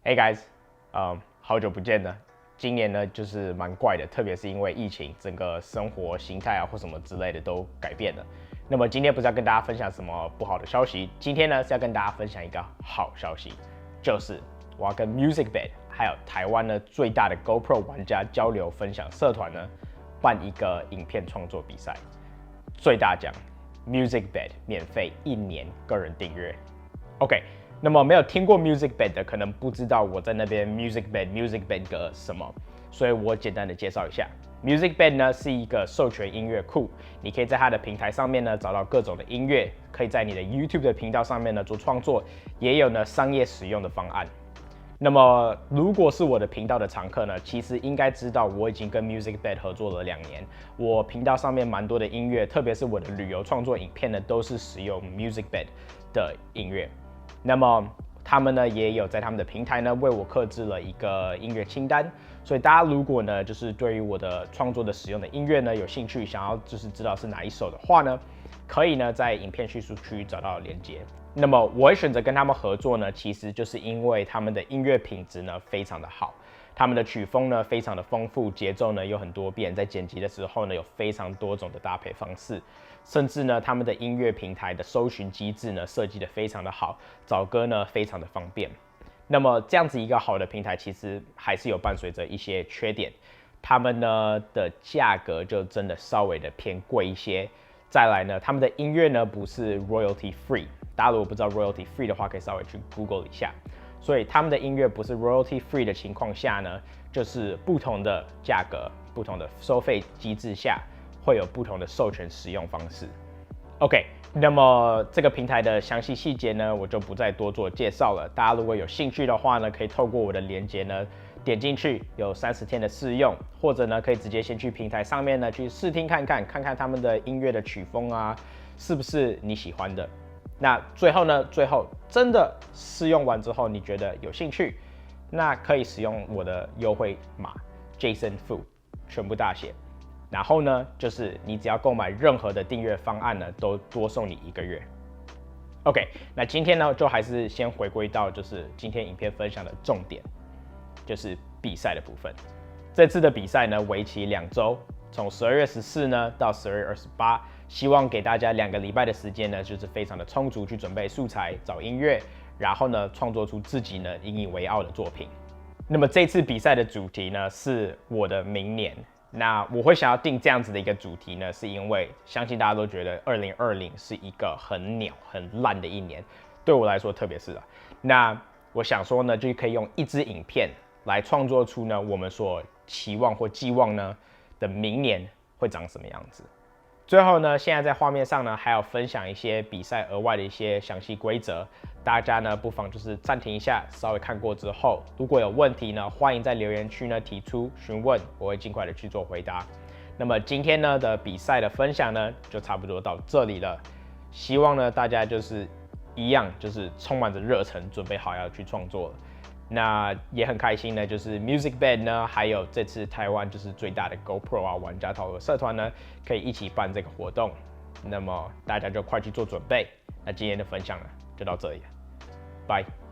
Hey guys，好久不见了。今年呢，就是蛮怪的，特别是因为疫情，整个生活形态啊或什么之类的都改变了。那么今天不是要跟大家分享什么不好的消息，今天呢是要跟大家分享一个好消息，就是我要跟 Musicbed 还有台湾呢最大的 GoPro 玩家交流分享社团呢办一个影片创作比赛，最大奖 Musicbed 免费1年个人订阅。OK。那么没有听过 Musicbed 的，可能不知道我在那边 Musicbed 个什么，所以我简单的介绍一下。Musicbed 呢是一个授权音乐库，你可以在它的平台上面呢找到各种的音乐，可以在你的 YouTube 的频道上面呢做创作，也有呢商业使用的方案。那么如果是我的频道的常客呢，其实应该知道我已经跟 Musicbed 合作了2年，我频道上面蛮多的音乐，特别是我的旅游创作影片呢，都是使用 Musicbed 的音乐。那么他们呢也有在他们的平台呢为我客制了一个音乐清单，所以大家如果呢就是对于我的创作的使用的音乐呢有兴趣，想要就是知道是哪一首的话呢，可以呢在影片叙述区找到连结。那么我会选择跟他们合作呢，其实就是因为他们的音乐品质呢非常的好，他们的曲风呢非常的丰富，节奏呢有很多变，在剪辑的时候呢有非常多种的搭配方式。甚至呢，他们的音乐平台的搜寻机制呢设计的非常的好，找歌呢非常的方便。那么这样子一个好的平台，其实还是有伴随着一些缺点，他们呢的价格就真的稍微的偏贵一些。再来呢，他们的音乐呢不是 royalty free， 大家如果不知道 royalty free 的话，可以稍微去 Google 一下。所以他们的音乐不是 royalty free 的情况下呢，就是不同的价格、不同的收费机制下，会有不同的授权使用方式。OK， 那么这个平台的详细细节呢，我就不再多做介绍了。大家如果有兴趣的话呢，可以透过我的连结呢点进去，有30天的试用，或者呢可以直接先去平台上面呢去试听看看他们的音乐的曲风啊，是不是你喜欢的。那最后真的试用完之后，你觉得有兴趣，那可以使用我的优惠码 JASONFU， 全部大写。然后呢，就是你只要购买任何的订阅方案呢，都多送你1个月。OK， 那今天呢，就还是先回归到就是今天影片分享的重点，就是比赛的部分。这次的比赛呢，为期2周，从12月14呢到12月28，希望给大家2个礼拜的时间呢，就是非常的充足去准备素材、找音乐，然后呢，创作出自己呢引以为傲的作品。那么这次比赛的主题呢，是我的明年。那我会想要定这样子的一个主题呢，是因为相信大家都觉得2020是一个很鸟、很烂的一年，对我来说特别是啊。那我想说呢，就可以用一支影片来创作出呢我们所期望或寄望呢的明年会长什么样子。最后呢，现在在画面上呢还要分享一些比赛额外的一些详细规则，大家呢不妨就是暂停一下，稍微看过之后，如果有问题呢，欢迎在留言区呢提出询问，我会尽快的去做回答。那么今天呢的比赛的分享呢，就差不多到这里了。希望呢大家就是一样，就是充满着热忱，准备好要去创作了。那也很开心呢，就是 Musicbed 呢，还有这次台湾就是最大的 GoPro 啊玩家讨论社团呢，可以一起办这个活动。那么大家就快去做准备。那今天的分享呢，就到这里了，拜。